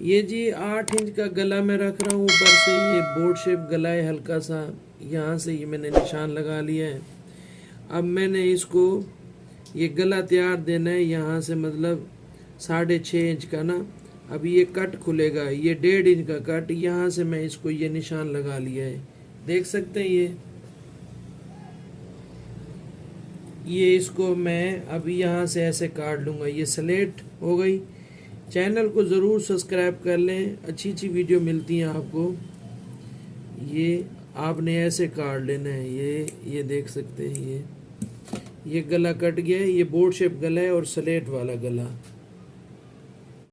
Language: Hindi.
ये जी 8 इंच का गला मैं रख रहा हूँ। ऊपर से ये बोर्ड शेप गला है हल्का सा, यहाँ से ये मैंने निशान लगा लिया है। अब मैंने इसको ये गला तैयार देना है यहाँ से, मतलब 6.5 इंच का ना। अब ये कट खुलेगा, ये 1.5 इंच का कट, यहाँ से मैं इसको ये निशान लगा लिया है, देख सकते हैं ये इसको मैं अभी यहाँ से ऐसे काट लूँगा। ये स्लेट हो गई। चैनल को ज़रूर सब्सक्राइब कर लें, अच्छी अच्छी वीडियो मिलती हैं आपको। ये आपने ऐसे काट लेना है, ये देख सकते हैं ये गला कट गया है। ये बोर्ड शेप गला है और स्लेट वाला गला।